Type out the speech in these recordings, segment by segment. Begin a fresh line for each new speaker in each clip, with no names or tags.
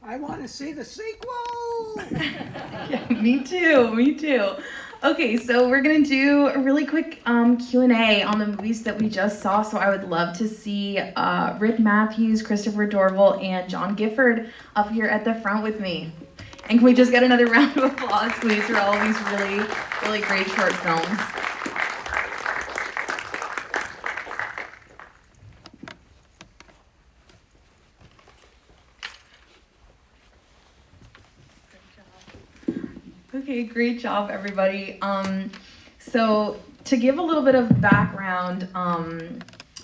I want to see the sequel!
Yeah, me too. Okay, so we're gonna do a really quick Q&A on the movies that we just saw. So I would love to see Rick Matthews, Christopher Dorval, and John Gifford up here at the front with me. And can we just get another round of applause, please, for all of these really, really great short films. Okay, great job, everybody. So to give a little bit of background,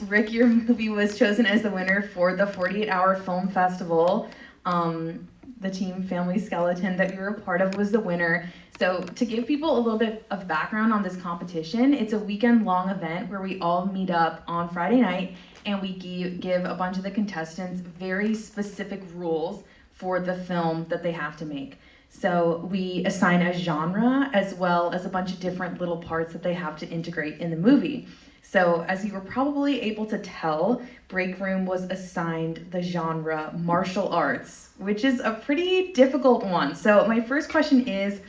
Rick, your movie was chosen as the winner for the 48-hour film festival. The team Family Skeleton that we were a part of was the winner. So to give people a little bit of background on this competition, it's a weekend-long event where we all meet up on Friday night and we give a bunch of the contestants very specific rules for the film that they have to make. So we assign a genre as well as a bunch of different little parts that they have to integrate in the movie. So as you were probably able to tell, Break Room was assigned the genre martial arts, which is a pretty difficult one. So my first question is,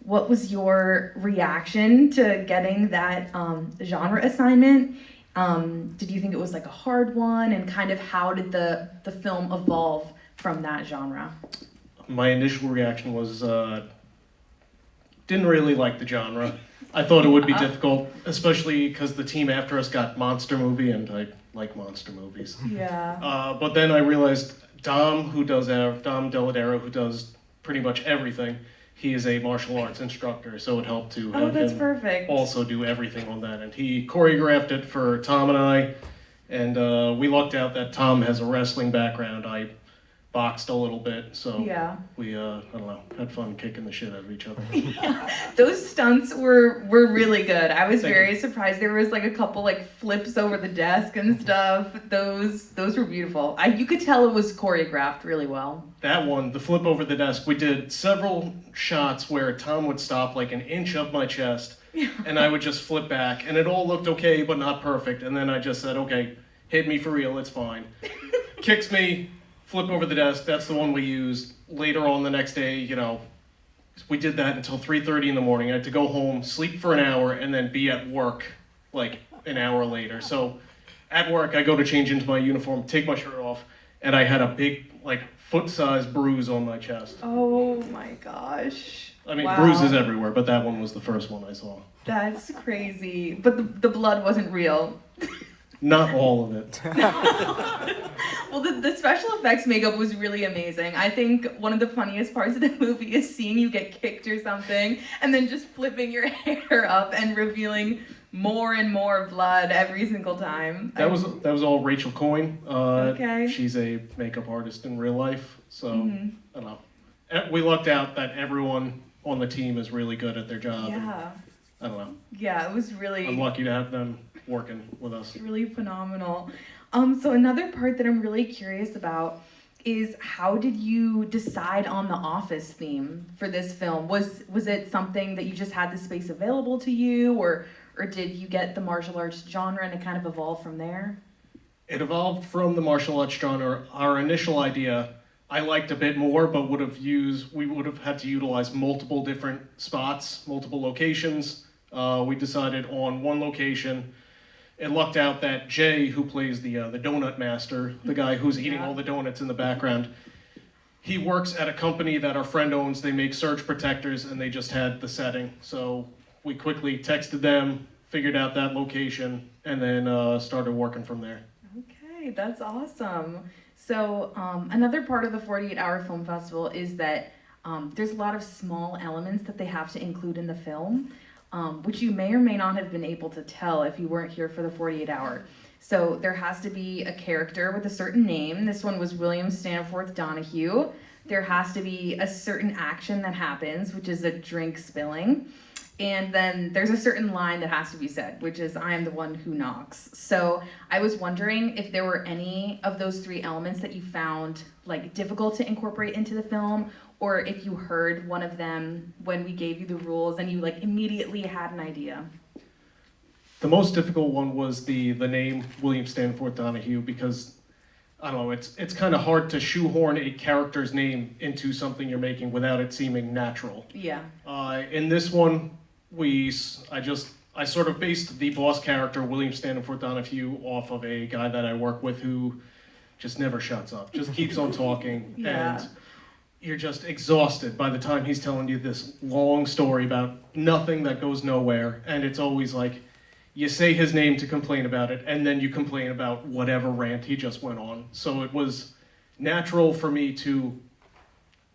what was your reaction to getting that genre assignment? Did you think it was like a hard one? And kind of how did the film evolve from that genre?
My initial reaction was, didn't really like the genre. I thought it would be difficult, especially because the team after us got monster movie, and I like monster movies.
Yeah.
But then I realized Dom Deladero, who does pretty much everything, he is a martial arts instructor, so it helped to have
that's
him
perfect.
also do everything on that. And he choreographed it for Tom and I, and we lucked out that Tom has a wrestling background. I boxed a little bit, so
Yeah.
we I don't know, had fun kicking the shit out of each other.
Yeah. Those stunts were really good. I was
Thank
very
you.
surprised. There was like a couple like flips over the desk and stuff. Those were beautiful. You could tell it was choreographed really well.
That one, the flip over the desk, we did several shots where Tom would stop like an inch up my chest, and I would just flip back, and it all looked okay, but not perfect. And then I just said, okay, hit me for real, it's fine. Kicks me, flip over the desk, that's the one we used. Later on the next day, we did that until 3:30 in the morning. I had to go home, sleep for an hour, and then be at work like an hour later. So at work, I go to change into my uniform, take my shirt off, and I had a big, like, foot-sized bruise on my chest.
Oh my gosh.
I mean,
Wow.
bruises everywhere, but that one was the first one I saw.
That's crazy. But the blood wasn't real.
Not all of it.
Well, the special effects makeup was really amazing. I think one of the funniest parts of the movie is seeing you get kicked or something, and then just flipping your hair up and revealing more and more blood every single time.
That was all Rachel Coyne.
Okay.
She's a makeup artist in real life, so
Mm-hmm.
I don't know. We lucked out that everyone on the team is really good at their job. and
Yeah.
I don't know.
Yeah, it was really...
I'm lucky to have them working with us.
really phenomenal. So another part that I'm really curious about is, how did you decide on the office theme for this film? Was it something that you just had the space available to you, or did you get the martial arts genre and it kind of evolved from there?
It evolved from the martial arts genre. Our initial idea, I liked a bit more, but we would have had to utilize multiple different spots, multiple locations. We decided on one location. It lucked out that Jay, who plays the donut master, the guy who's eating all the donuts in the background, he works at a company that our friend owns. They make surge protectors, and they just had the setting. So we quickly texted them, figured out that location, and then started working from there.
Okay, that's awesome. So another part of the 48-hour film festival is that there's a lot of small elements that they have to include in the film, which you may or may not have been able to tell if you weren't here for the 48-hour. So there has to be a character with a certain name. This one was William Stanforth Donahue. There has to be a certain action that happens, which is a drink spilling. And then there's a certain line that has to be said, which is, I am the one who knocks. So I was wondering if there were any of those three elements that you found like difficult to incorporate into the film, or if you heard one of them when we gave you the rules and you like immediately had an idea.
The most difficult one was the name William Stanforth Donahue, because I don't know, it's kind of hard to shoehorn a character's name into something you're making without it seeming natural.
Yeah.
In this one, I sort of based the boss character, William Standenfort Donahue, off of a guy that I work with who just never shuts up, just keeps on talking,
Yeah.
and you're just exhausted by the time he's telling you this long story about nothing that goes nowhere, and it's always like, you say his name to complain about it, and then you complain about whatever rant he just went on. So it was natural for me to,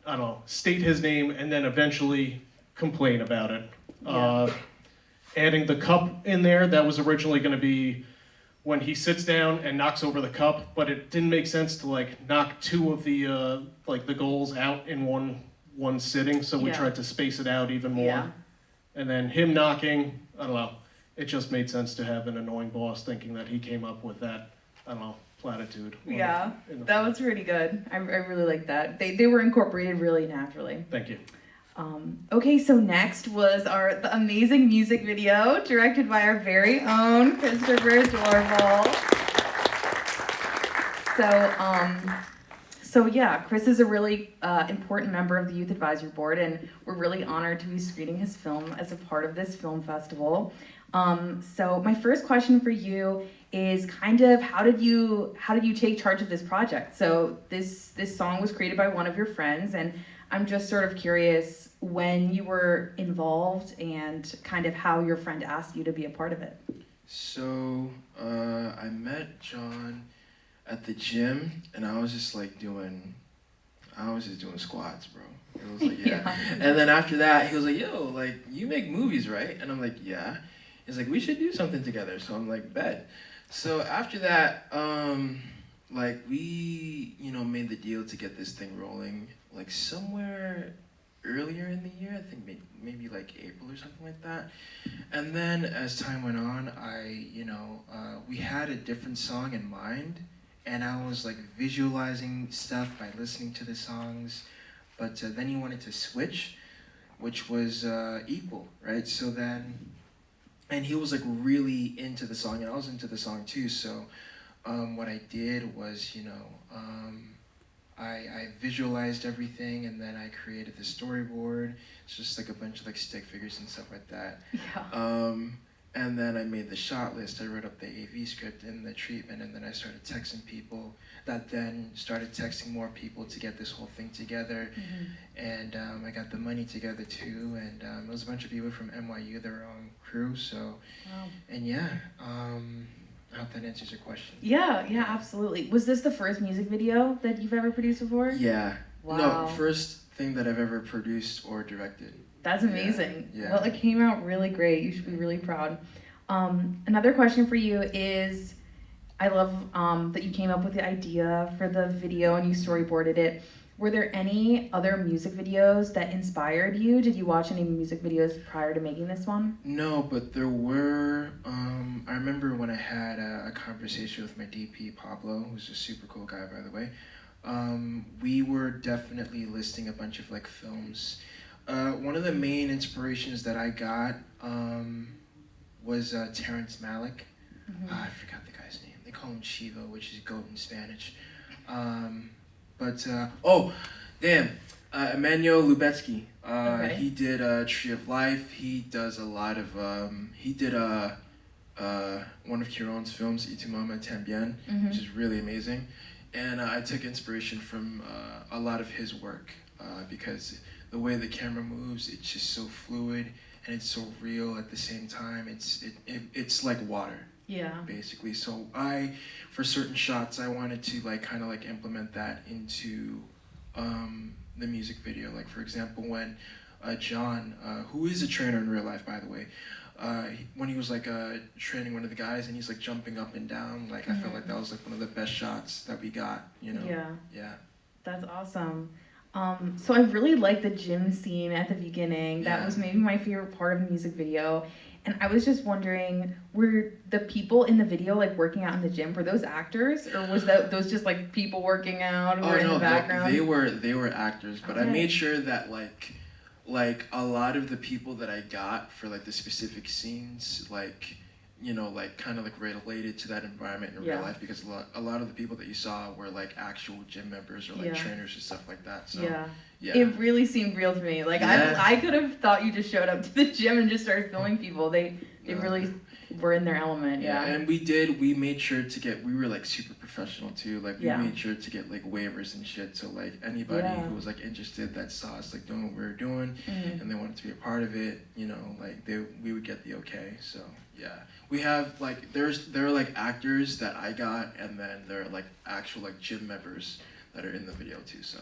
I don't know, state his name and then eventually complain about it.
Yeah.
Adding the cup in there, that was originally going to be when he sits down and knocks over the cup, but it didn't make sense to like knock two of the the goals out in one sitting, so we
Yeah.
tried to space it out even more.
Yeah.
And then him knocking, I don't know, it just made sense to have an annoying boss thinking that he came up with that, I don't know, platitude.
Yeah, that was pretty good. I really like that. They were incorporated really naturally.
Thank you.
Okay, so next was the amazing music video directed by our very own Christopher Dorval. So yeah, Chris is a really important member of the Youth Advisory Board, and we're really honored to be screening his film as a part of this film festival. So my first question for you is kind of how did you take charge of this project? So this song was created by one of your friends, and I'm just sort of curious when you were involved and kind of how your friend asked you to be a part of it.
So I met John at the gym, and I was just doing squats, bro. It was like, yeah. And then after that, he was like, yo, like, you make movies, right? And I'm like, yeah. He's like, we should do something together. So I'm like, bet. So after that, we, made the deal to get this thing rolling, like somewhere earlier in the year, I think maybe like April or something like that. And then as time went on, we had a different song in mind, and I was like visualizing stuff by listening to the songs, but then he wanted to switch, which was equal, right? So then, and he was like really into the song, and I was into the song too. So what I did was, I visualized everything, and then I created the storyboard. It's just like a bunch of like stick figures and stuff like that.
Yeah.
And then I made the shot list. I wrote up the AV script and the treatment, and then I started texting people that then started texting more people to get this whole thing together.
Mm-hmm.
And I got the money together too, and it was a bunch of people from NYU that were on crew. So,
Wow.
and yeah, I hope that answers your question.
Yeah, absolutely. Was this the first music video that you've ever produced before?
Yeah.
Wow.
No, first thing that I've ever produced or directed.
That's amazing.
Yeah.
Well, it came out really great. You should be really proud. Another question for you is, I love that you came up with the idea for the video and you storyboarded it. Were there any other music videos that inspired you? Did you watch any music videos prior to making this one?
No, but there were. I remember when I had a conversation with my DP, Pablo, who's a super cool guy, by the way. We were definitely listing a bunch of like films. One of the main inspirations that I got was Terrence Malick.
Mm-hmm.
I forgot the guy's name. They call him Chivo, which is goat in Spanish. Emmanuel Lubezki.
Okay.
He did Tree of Life. He does a lot of. He did one of Quirón's films, Y tu mamá también,
Mm-hmm.
which is really amazing. And I took inspiration from a lot of his work because the way the camera moves, it's just so fluid and it's so real at the same time. It's like water.
Yeah.
Basically. So for certain shots, I wanted to kind of implement that into the music video. Like for example, when John, who is a trainer in real life, by the way, when he was training one of the guys and he's jumping up and down, I felt like that was one of the best shots that we got. Yeah.
That's awesome. So I really liked the gym scene at the beginning. That was maybe my favorite part of the music video. And I was just wondering, were the people in the video working out in the gym, were those actors, or was those just people working out who were in the background?
They were actors, but okay. I made sure that a lot of the people that I got for the specific scenes, you know, like kind of like related to that environment in real life, because a lot of the people that you saw were like actual gym members or like trainers and stuff like that. So yeah,
it really seemed real to me. Like I could have thought you just showed up to the gym and just started filming people. They really were in their element. Yeah,
and we made sure to get, we were like super professional too. Like we made sure to get like waivers and shit. So like anybody who was like interested that saw us like doing what we were doing and they wanted to be a part of it, you know, like we would get the okay. So yeah, we have like there are like actors that I got, and then there are like actual like gym members that are in the video too. So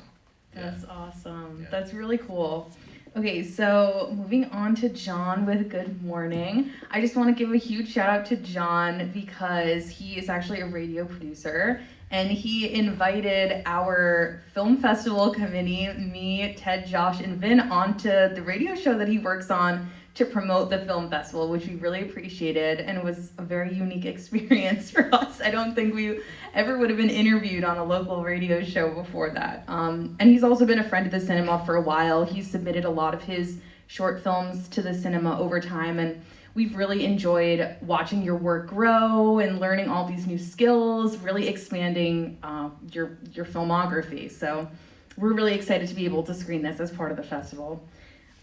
that's awesome. Yeah. That's really cool. Okay, so moving on to John with Good Morning. I just want to give a huge shout out to John because he is actually a radio producer, and he invited our film festival committee, me, Ted, Josh, and Vin, onto the radio show that he works on to promote the film festival, which we really appreciated, and it was a very unique experience for us. I don't think we ever would have been interviewed on a local radio show before that. And he's also been a friend of the cinema for a while. He's submitted a lot of his short films to the cinema over time, and we've really enjoyed watching your work grow and learning all these new skills, really expanding your filmography. So we're really excited to be able to screen this as part of the festival.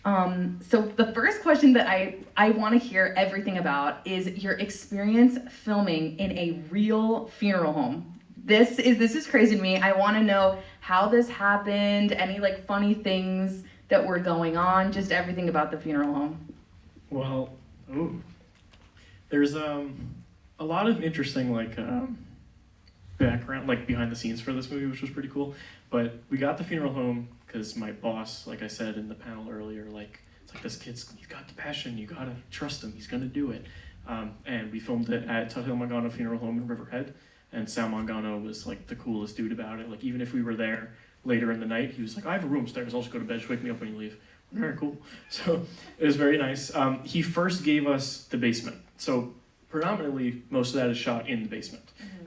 So the first question that I want to hear everything about is your experience filming in a real funeral home. This is crazy to me. I want to know how this happened, any like funny things that were going on, just everything about the funeral home.
Well, there's a lot of interesting like background, like behind the scenes for this movie, which was pretty cool. But we got the funeral home because my boss, like I said in the panel earlier, like it's like this kid's, he's got the passion, you gotta trust him, he's gonna do it. And we filmed it at Tuthill Mangano Funeral Home in Riverhead, and Sal Mangano was like the coolest dude about it. Like even if we were there later in the night, he was like, I have a room upstairs, I'll just go to bed, just wake me up when you leave. Very cool. So it was very nice. He first gave us the basement. So predominantly most of that is shot in the basement.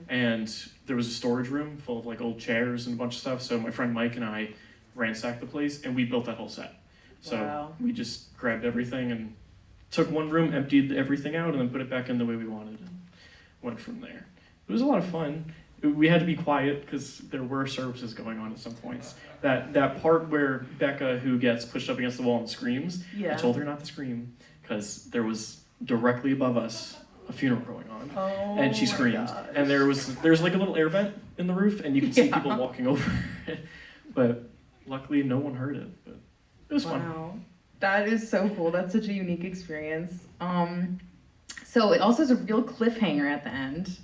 And there was a storage room full of like old chairs and a bunch of stuff. So my friend Mike and I ransacked the place and we built that whole set. So we just grabbed everything and took one room, emptied everything out, and then put it back in the way we wanted and went from there. It was a lot of fun. We had to be quiet because there were services going on at some points. That part where Becca, who gets pushed up against the wall and screams, I told her not to scream because there was directly above us a funeral going on, and she screamed. And there's like a little air vent in the roof, and you can see people walking over it. But luckily, no one heard it. But it was fun.
That is so cool. That's such a unique experience. So it also has a real cliffhanger at the end.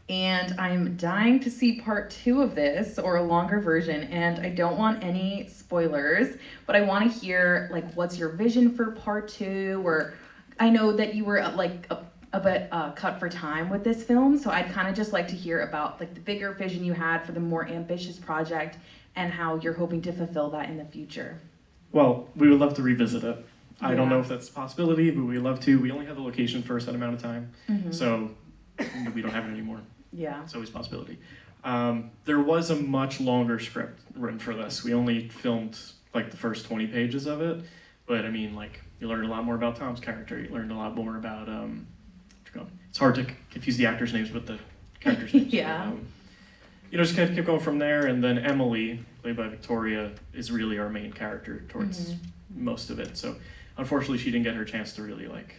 And I'm dying to see part 2 of this, or a longer version, and I don't want any spoilers, but I want to hear like what's your vision for part 2, or I know that you were like a bit cut for time with this film, so I'd kind of just like to hear about like the bigger vision you had for the more ambitious project and how you're hoping to fulfill that in the future.
Well, we would love to revisit it. I don't know if that's a possibility, but we'd love to. We only have the location for a set amount of time, so we don't have it anymore.
Yeah.
It's always a possibility. There was a much longer script written for this. We only filmed like the first 20 pages of it, but I mean, like, you learned a lot more about Tom's character. You learned a lot more about, it's hard to confuse the actors' names with the characters' names.
Yeah.
But, just kind of keep going from there, and then Emily, played by Victoria, is really our main character towards most of it. So unfortunately, she didn't get her chance to really, like,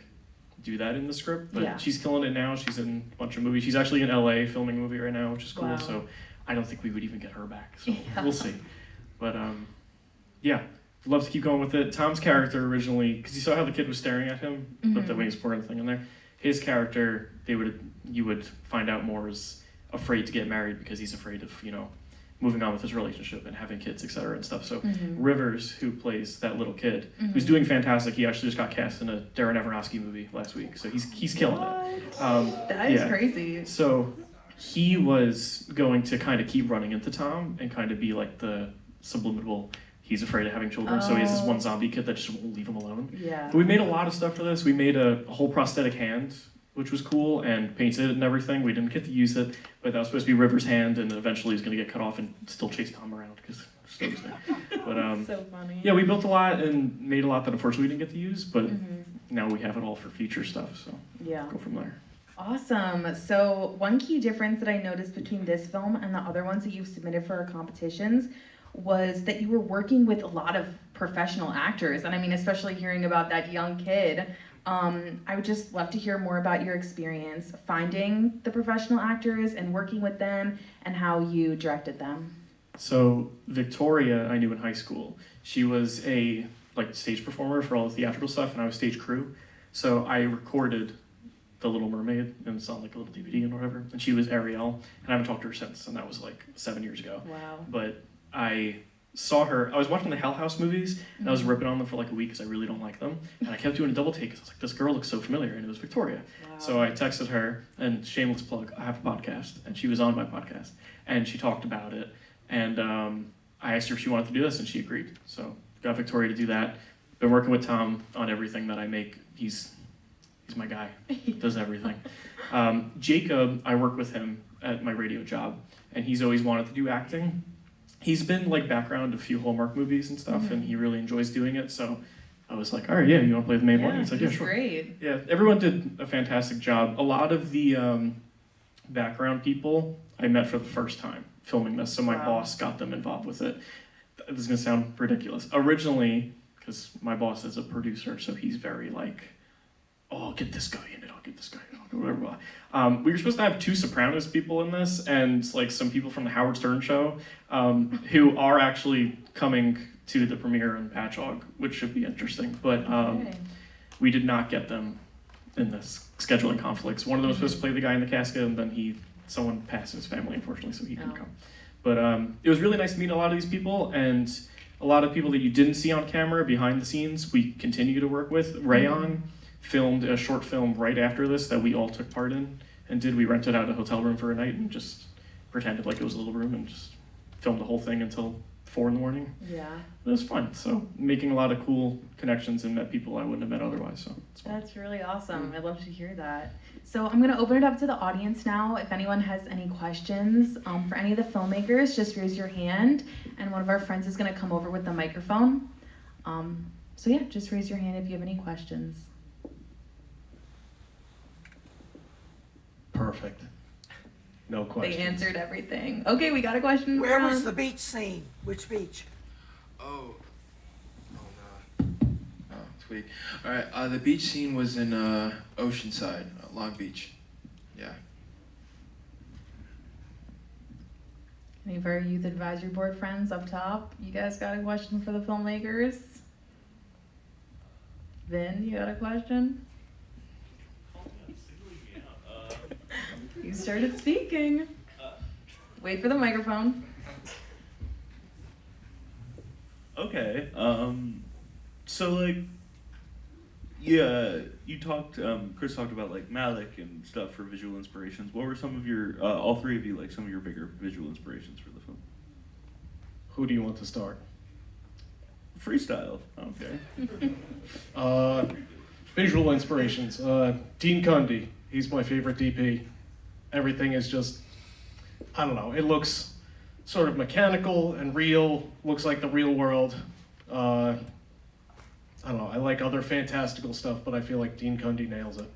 do that in the script, but she's killing it now. She's in a bunch of movies. She's actually in LA filming a movie right now, which is cool. So I don't think we would even get her back. So we'll see. But love to keep going with it. Tom's character originally, because you saw how the kid was staring at him, put the wings pouring thing in there. His character, you would find out more, is afraid to get married because he's afraid of moving on with his relationship and having kids, etc. and stuff. So Rivers, who plays that little kid, who's doing fantastic. He actually just got cast in a Darren Aronofsky movie last week, so he's killing it.
That is crazy.
So he was going to kind of keep running into Tom and kind of be like the subliminal, he's afraid of having children, so he has this one zombie kid that just won't leave him alone.
Yeah.
But we made a lot of stuff for this. We made a whole prosthetic hand, which was cool, and painted it and everything. We didn't get to use it, but that was supposed to be River's hand, and eventually he's going to get cut off and still chase Tom around because still was there. But
so funny.
Yeah, we built a lot and made a lot that unfortunately we didn't get to use, but now we have it all for future stuff, so go from there.
Awesome. So one key difference that I noticed between this film and the other ones that you've submitted for our competitions was that you were working with a lot of professional actors. And I mean, especially hearing about that young kid, I would just love to hear more about your experience finding the professional actors and working with them and how you directed them.
So Victoria, I knew in high school. She was a stage performer for all the theatrical stuff, and I was stage crew. So I recorded The Little Mermaid, and it's on like a little DVD and whatever. And she was Ariel, and I haven't talked to her since, and that was like 7 years ago.
Wow.
But I saw her. I was watching the Hell House movies, and I was ripping on them for like a week because I really don't like them. And I kept doing a double take because I was like, this girl looks so familiar, and it was Victoria.
Wow.
So I texted her, and shameless plug, I have a podcast, and she was on my podcast, and she talked about it. And I asked her if she wanted to do this, and she agreed. So got Victoria to do that. Been working with Tom on everything that I make. He's my guy. Does everything. Jacob, I work with him at my radio job, and he's always wanted to do acting. He's been like background a few Hallmark movies and stuff, and he really enjoys doing it. So I was like, all right, yeah, you want to play the main one? He's like, yeah, sure.
Great.
Yeah, everyone did a fantastic job. A lot of the background people I met for the first time filming this, so my boss got them involved with it. This is going to sound ridiculous. Originally, because my boss is a producer, so he's very like, oh, I'll get this guy in it, I'll get this guy in it, I'll do whatever. We were supposed to have 2 Sopranos people in this, and like some people from the Howard Stern show, who are actually coming to the premiere in Patchogue, which should be interesting. But we did not get them in this scheduling conflicts. One of them was supposed to play the guy in the casket, and then someone passed in his family, unfortunately, so he couldn't come. But it was really nice to meet a lot of these people, and a lot of people that you didn't see on camera behind the scenes, we continue to work with. Rayon filmed a short film right after this that we all took part in and did. We rented out a hotel room for a night and just pretended like it was a little room and just filmed the whole thing until 4 a.m.
Yeah.
It was fun. So making a lot of cool connections and met people I wouldn't have met otherwise. So it's fun.
That's really awesome. I'd love to hear that. So I'm going to open it up to the audience now. If anyone has any questions for any of the filmmakers, just raise your hand, and one of our friends is going to come over with the microphone. So yeah, just raise your hand if you have any questions.
Perfect. No questions.
They answered everything. Okay, we got a question.
Where
from...
was the beach scene? Which beach?
Oh no. Tweak. All right. The beach scene was in Oceanside, Long Beach. Yeah.
Any of our youth advisory board friends up top? You guys got a question for the filmmakers? Vin, you got a question? You started speaking. Wait for the microphone.
Okay. So like, yeah, Chris talked about like Malik and stuff for visual inspirations. What were some of your, all 3 of you, like some of your bigger visual inspirations for the film?
Who do you want to start?
Freestyle. Okay.
Visual inspirations. Dean Cundy. He's my favorite DP. Everything is just, I don't know, it looks sort of mechanical and real, looks like the real world. I don't know, I like other fantastical stuff, but I feel like Dean Cundy nails it.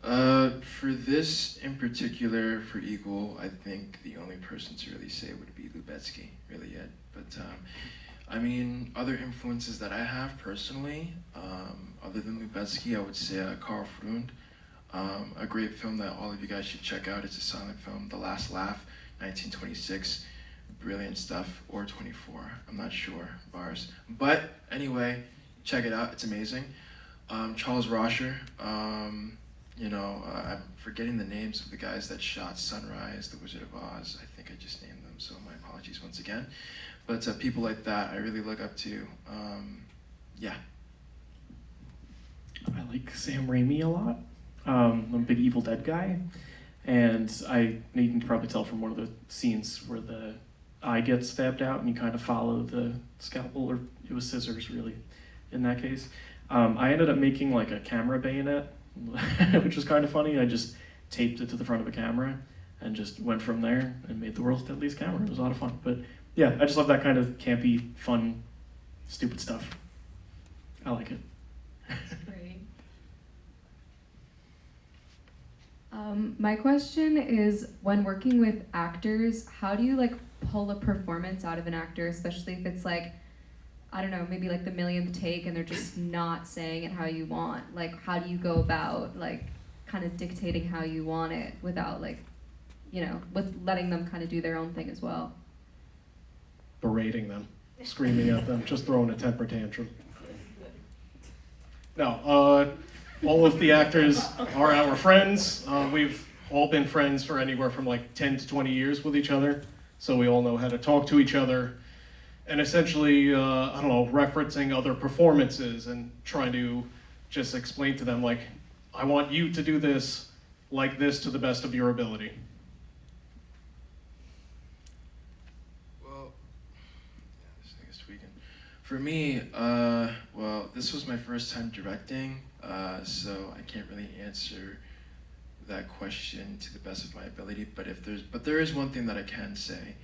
For this in particular, for Eagle, I think the only person to really say would be Lubetsky, really yet. But I mean, other influences that I have personally, other than Lubetsky, I would say Carl Freund. A great film that all of you guys should check out. It's a silent film, The Last Laugh, 1926. Brilliant stuff, or 24, I'm not sure, bars. But anyway, check it out, it's amazing. Charles Rosher, I'm forgetting the names of the guys that shot Sunrise, The Wizard of Oz. I think I just named them, so my apologies once again. But people like that, I really look up to. Yeah.
I like Sam Raimi a lot. I'm a big Evil Dead guy, and you can probably tell from one of the scenes where the eye gets stabbed out and you kind of follow the scalpel, or it was scissors really in that case. I ended up making like a camera bayonet, which was kind of funny. I just taped it to the front of a camera and just went from there and made the world's deadliest camera. It was a lot of fun. But yeah, I just love that kind of campy, fun, stupid stuff. I like it.
Great.
My question is, when working with actors, how do you like pull a performance out of an actor, especially if it's like, I don't know, maybe like the millionth take and they're just not saying it how you want? Like, how do you go about like kind of dictating how you want it without like, you know, with letting them kind of do their own thing as well?
Berating them, screaming at them, just throwing a temper tantrum. No, all of the actors are our friends. We've all been friends for anywhere from like 10 to 20 years with each other, so we all know how to talk to each other. And essentially, I don't know, referencing other performances and trying to just explain to them, like, I want you to do this like this to the best of your ability.
Well, yeah, this thing is tweaking. For me, well, this was my first time directing, so I can't really answer that question to the best of my ability. But there is one thing that I can say.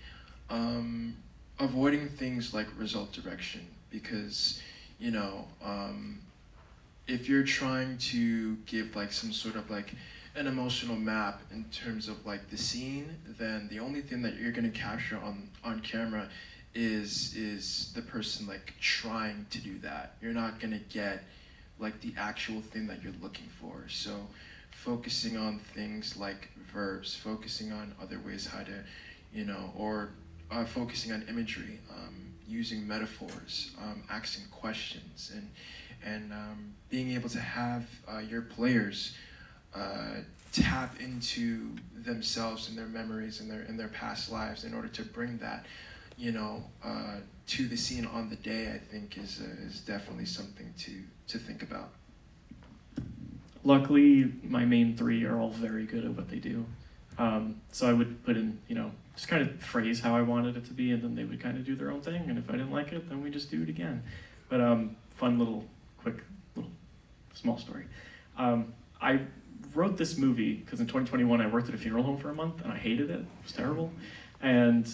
Avoiding things like result direction, because, you know, if you're trying to give like some sort of like an emotional map in terms of like the scene, then the only thing that you're gonna capture on camera is the person like trying to do that. You're not gonna get like the actual thing that you're looking for. So focusing on things like verbs, focusing on other ways how to, you know, or focusing on imagery, using metaphors, asking questions, and being able to have your players tap into themselves and their memories and their past lives in order to bring that, you know, to the scene on the day, I think is definitely something to think about.
Luckily, my main three are all very good at what they do. So I would put in, you know, just kind of phrase how I wanted it to be, and then they would kind of do their own thing. And if I didn't like it, then we just do it again. But fun little, quick, little small story. I wrote this movie because in 2021 I worked at a funeral home for a month and I hated it. It was terrible. And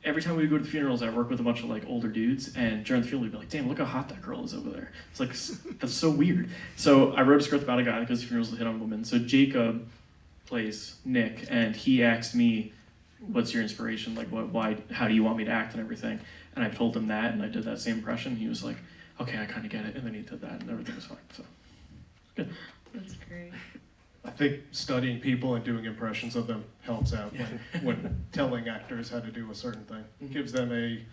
every time we would go to the funerals, I work with a bunch of like older dudes, and during the funeral we'd be like, damn, look how hot that girl is over there. It's like, that's so weird. So I wrote a script about a guy that goes to funerals to hit on women. So Jacob plays Nick, and he asked me, what's your inspiration? Like, why, how do you want me to act and everything? And I told him that, and I did that same impression. He was like, okay, I kind of get it. And then he did that, and everything was fine. So, good.
That's great.
I think studying people and doing impressions of them helps out when telling actors how to do a certain thing. It gives them a,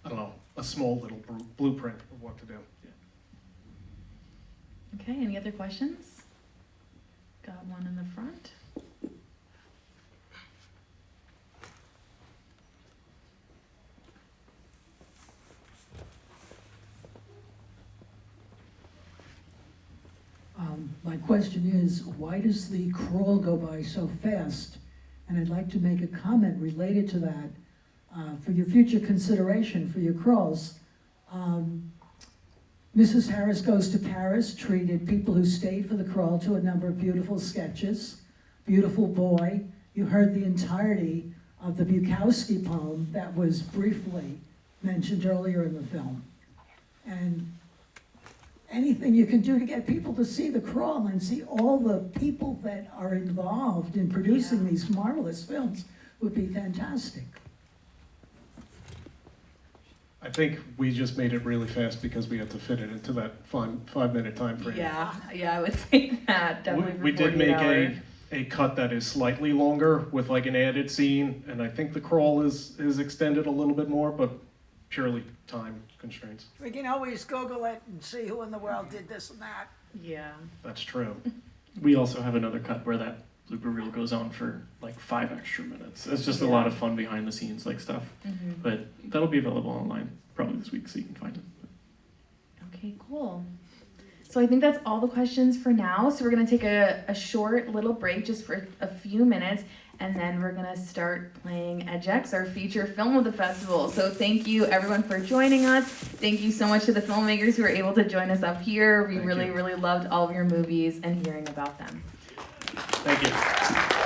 I don't know, a small little blueprint of what to do.
Okay, any other questions? Got one in the front.
My question is, why does the crawl go by so fast? And I'd like to make a comment related to that. For your future consideration for your crawls, Mrs. Harris Goes to Paris treated people who stayed for the crawl to a number of beautiful sketches. Beautiful Boy, you heard the entirety of the Bukowski poem that was briefly mentioned earlier in the film. And anything you can do to get people to see the crawl and see all the people that are involved in producing these marvelous films would be fantastic.
I think we just made it really fast because we had to fit it into that 5-minute time frame.
Yeah, I would say that, definitely.
We did make a cut that is slightly longer with like an added scene, and I think the crawl is extended a little bit more, but purely time constraints.
We can always Google it and see who in the world did this and that.
Yeah.
That's true.
We also have another cut where that blooper reel goes on for like 5 extra minutes. It's just a lot of fun behind the scenes like stuff.
Mm-hmm.
But that'll be available online probably this week, so you can find it.
Okay, cool. So I think that's all the questions for now. So we're gonna take a short little break just for a few minutes, and then we're gonna start playing EdgeX, our feature film of the festival. So thank you everyone for joining us. Thank you so much to the filmmakers who were able to join us up here. We really loved all of your movies and hearing about them.
Thank you.